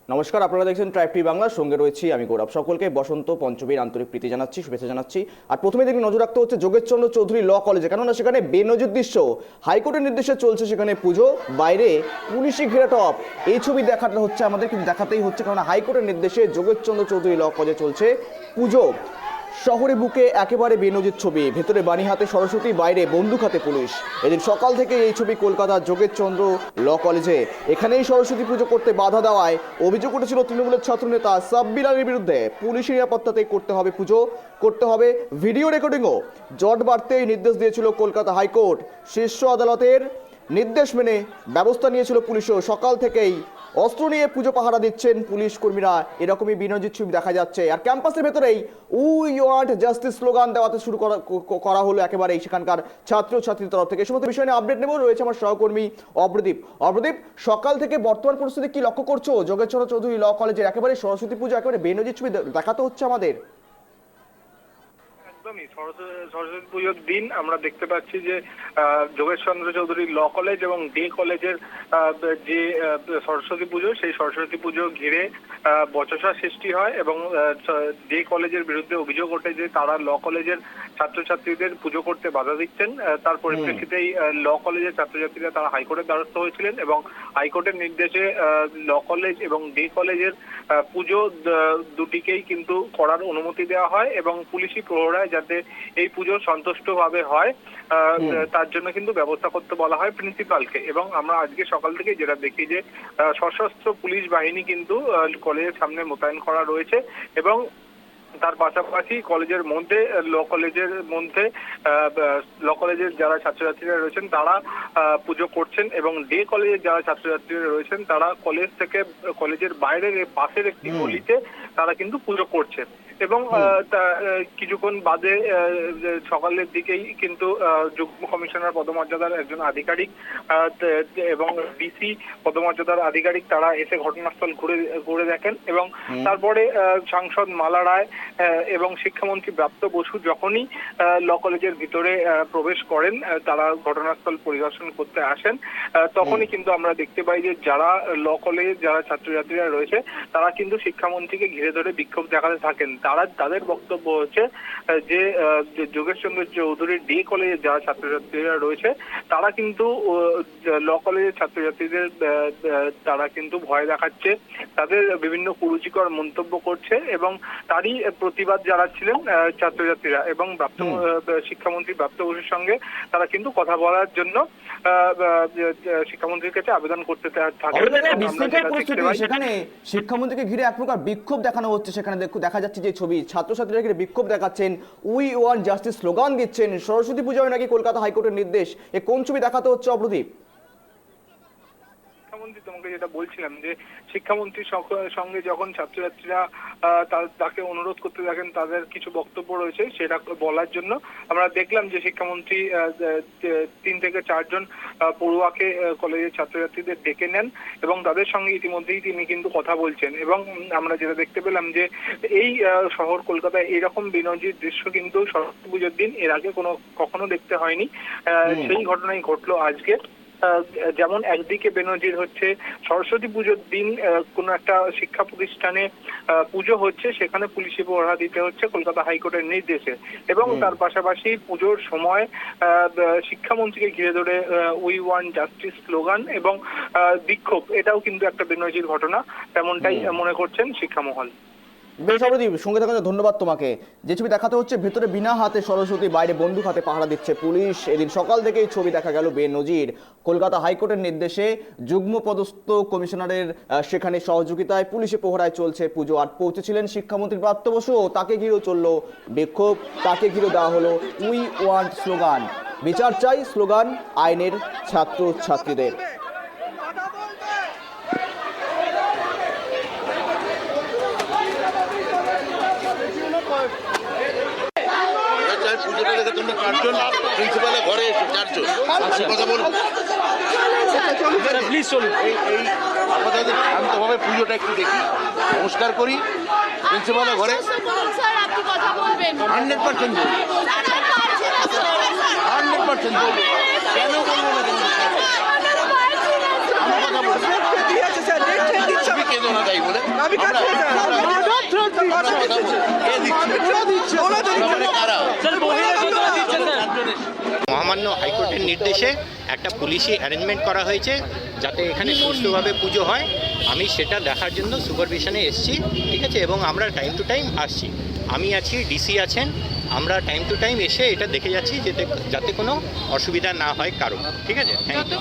নমস্কার, আপনারা দেখছেন ট্রাইব টিভি বাংলা, সঙ্গে রয়েছি আমি গৌরব। সকলকে বসন্ত পঞ্চমীর আন্তরিক প্রীতি জানাচ্ছি, শুভেচ্ছা জানাচ্ছি। আর প্রথমে দেখি নজর রাখতে হচ্ছে যোগেশচন্দ্র চৌধুরী ল কলেজে, কেননা সেখানে বেনজির দৃশ্য, হাইকোর্টের নির্দেশে চলছে সেখানে পুজো, বাইরে পুলিশি ঘেরাটপ। এই ছবি দেখাতে হচ্ছে আমাদের, কিন্তু দেখাতেই হচ্ছে, কারণ হাইকোর্টের নির্দেশে যোগেশচন্দ্র চৌধুরী ল কলেজে চলছে পুজো। শহরে বুকে একেবারে বেনজির ছবি, ভেতরে বাণী হাতে সরস্বতী, বাইরে বন্দুক হাতে পুলিশ। এদিন সকাল থেকে এই ছবি কলকাতার যোগেশচন্দ্র ল কলেজে। এখানেই সরস্বতী পুজো করতে বাধা দেওয়ায় অভিযোগ উঠেছিল তৃণমূলের ছাত্রনেতা সাব্বির আলীর বিরুদ্ধে। পুলিশি নিরাপত্তাতে করতে হবে পুজো, করতে হবে ভিডিও রেকর্ডিংও। জট বাড়তেই নির্দেশ দিয়েছিল কলকাতা হাইকোর্ট। শীর্ষ আদালতের নির্দেশ মেনে ব্যবস্থা নিয়েছিল পুলিশও। সকাল থেকেই অস্ত্র নিয়ে পুজো পাহারা দিচ্ছেন পুলিশ কর্মীরা। এরকমই বিনজিত ছবি দেখা যাচ্ছে। আর ক্যাম্পাসের ভেতরেই উই ওয়ান্ট জাস্টিস স্লোগান দেওয়াতে শুরু করা হলো একেবারেই সেখানকার ছাত্রছাত্রীর তরফ থেকে। সমস্ত বিষয় নিয়ে আপডেট নেব, রয়েছে আমার সহকর্মী অব্রদীপ। অব্রদীপ, সকাল থেকে বর্তমান পরিস্থিতি কি লক্ষ্য করছো যোগেশচন্দ্র চৌধুরী ল কলেজের? একেবারে সরস্বতী পুজো, একেবারে বেনজির ছবি দেখাতে হচ্ছে আমাদের। একদমই সরস্বতী পুজোর দিন আমরা দেখতে পাচ্ছি যে যোগেশচন্দ্র চৌধুরী ল কলেজ এবং ডে কলেজের যে সরস্বতী পুজো, সেই সরস্বতী পুজো ঘিরে বচসা সৃষ্টি হয় এবং ডে কলেজের বিরুদ্ধে অভিযোগ ওঠে যে তারা ল কলেজের ছাত্রছাত্রীদের পুজো করতে বাধা দিচ্ছেন। তার পরিপ্রেক্ষিতেই ল কলেজের ছাত্রছাত্রীরা তারা হাইকোর্টের দ্বারস্থ হয়েছিলেন এবং হাইকোর্টের নির্দেশে ল কলেজ এবং ডে কলেজের পুজো দুটিকেই কিন্তু করার অনুমতি দেওয়া হয় এবং পুলিশি প্রহরায় যাতে এই পুজো সন্তুষ্টভাবে হয় তার জন্য কিন্তু ব্যবস্থা করতে বলা হয় প্রিন্সিপালকে। এবং আমরা আজকে সকাল থেকে যেটা দেখি যে সশস্ত্র পুলিশ বাহিনী কিন্তু কলেজের সামনে মোতায়েন করা রয়েছে এবং তার পাশাপাশি কলেজের মধ্যে ল কলেজের যারা ছাত্রছাত্রীরা রয়েছেন তারা পুজো করছেন এবং ডে কলেজের যারা ছাত্রছাত্রীরা রয়েছেন তারা কলেজ থেকে কলেজের বাইরের পাশের একটি গলিতে তারা কিন্তু পুজো করছে। এবং কিছুক্ষণ বাদে সকালের দিকেই কিন্তু যুগ্ম কমিশনার পদমর্যাদার একজন আধিকারিক এবং ডিসি পদমর্যাদার আধিকারিক তারা এসে ঘটনাস্থল ঘুরে দেখেন এবং তারপরে সাংসদ মালা রায় এবং শিক্ষামন্ত্রী ব্রাত্য বসু যখনই ল কলেজের ভিতরে প্রবেশ করেন, তারা ঘটনাস্থল পরিদর্শন করতে আসেন, তখনই কিন্তু আমরা দেখতে পাই যে যারা ল কলেজের যারা ছাত্রছাত্রীরা রয়েছে তারা কিন্তু শিক্ষামন্ত্রীকে ঘিরে ধরে বিক্ষোভ দেখাতে থাকেন। তাদের বক্তব্য হচ্ছে যে যোগেশচন্দ্র চৌধুরীর ডি কলেজের যারা ছাত্রছাত্রীরা রয়েছে তারা কিন্তু ল কলেজের ছাত্রছাত্রীদের তারা কিন্তু ভয় দেখাচ্ছে, তাদের বিভিন্ন কুরুচিকর মন্তব্য করছে এবং তারই প্রতিবাদ জানাচ্ছিলেন ছাত্রছাত্রীরা এবং শিক্ষামন্ত্রী ব্রাত্য বসুর সঙ্গে তারা কিন্তু কথা বলার জন্য শিক্ষামন্ত্রীর কাছে আবেদন করতে থাকে। সেখানে শিক্ষামন্ত্রীকে ঘিরে এক প্রকার বিক্ষোভ দেখানো হচ্ছে। সেখানে দেখা যাচ্ছে যে ছবি, ছাত্রছাত্রীরা ঘিরে বিক্ষোভ দেখাচ্ছেন, উই ওয়ান্ট জাস্টিস স্লোগান দিচ্ছেন। সরস্বতী পুজোয় নাকি কলকাতা হাইকোর্টের নির্দেশ। এ কোন ছবি দেখাতে হচ্ছে অব্রদীপ? তোমাকে যেটা বলছিলাম যে শিক্ষামন্ত্রীর সঙ্গে যখন ছাত্রছাত্রীরা তাকে অনুরোধ করতে থাকেন, তাদের কিছু বক্তব্য রয়েছে সেটা বলার জন্য আমরা দেখলাম যে শিক্ষামন্ত্রী 3 থেকে 4 জন পড়ুয়াকে কলেজের ছাত্রছাত্রীদের ডেকে নেন এবং তাদের সঙ্গে ইতিমধ্যেই তিনি কিন্তু কথা বলছেন। এবং আমরা যেটা দেখতে পেলাম যে এই শহর কলকাতায় এরকম বিনজির দৃশ্য কিন্তু সরস্বতী পুজোর দিন এর আগে কখনো দেখতে হয়নি। সেই ঘটনাই ঘটলো আজকে। যেমন একদিকে বেনজির হচ্ছে সরস্বতী পুজোর দিন কোনো একটা শিক্ষা প্রতিষ্ঠানে পুজো হচ্ছে, সেখানে পুলিশি প্রহরা দিতে হচ্ছে কলকাতা হাইকোর্টের নির্দেশে এবং তার পাশাপাশি পুজোর সময় শিক্ষামন্ত্রীকে ঘিরে ধরে উই ওয়ান্ট জাস্টিস স্লোগান এবং বিক্ষোভ, এটাও কিন্তু একটা বেনজির ঘটনা, তেমনটাই মনে করছেন শিক্ষামহল। বেশ অবদীপ, সঙ্গে থাকার ধন্যবাদ তোমাকে। যে ছবি দেখাতে হচ্ছে, ভেতরে বিনা হাতে সরস্বতী, বাইরে বন্দুক হাতে পাহারা দিচ্ছে পুলিশ। এদিন সকাল থেকে এই ছবি দেখা গেল বেনজির। কলকাতা হাইকোর্টের নির্দেশে যুগ্ম পদস্থ কমিশনারের সেখানে সহযোগিতায় পুলিশে প্রহরায় চলছে পুজো। আর পৌঁছেছিলেন শিক্ষামন্ত্রী ব্রাত্য বসু, তাকে ঘিরেও চললো বিক্ষোভ, তাকে ঘিরে দেওয়া হলো উই ওয়ান্ট স্লোগান। বিচার চাই স্লোগান আইনের ছাত্রছাত্রীদের। পুজোটা দেখে তোমরা 4 জন প্রিন্সিপালের ঘরে এসো, 4 জন কথা বলবো প্লিজ চলুন। এই আপাতত শান্তভাবে পুজোটা একটু দেখি, নমস্কার করি প্রিন্সিপালের ঘরে। 100% বলবো, কেন বলবো না? আমি কথা বলবো, কেঁদো না তাই বলে মহামান্য হাইকোর্টের নির্দেশে একটা পুলিশি অ্যারেঞ্জমেন্ট করা হয়েছে যাতে এখানে সুষ্ঠুভাবে পুজো হয়। আমি সেটা দেখার জন্য সুপারভিশনে এসেছি, ঠিক আছে, এবং আমরা টাইম টু টাইম আসছি। আমি আছি, ডিসি আছেন, আমরা টাইম টু টাইম এসে এটা দেখে যাচ্ছি যাতে কোনো অসুবিধা না হয় কারো, ঠিক আছে। Thank you.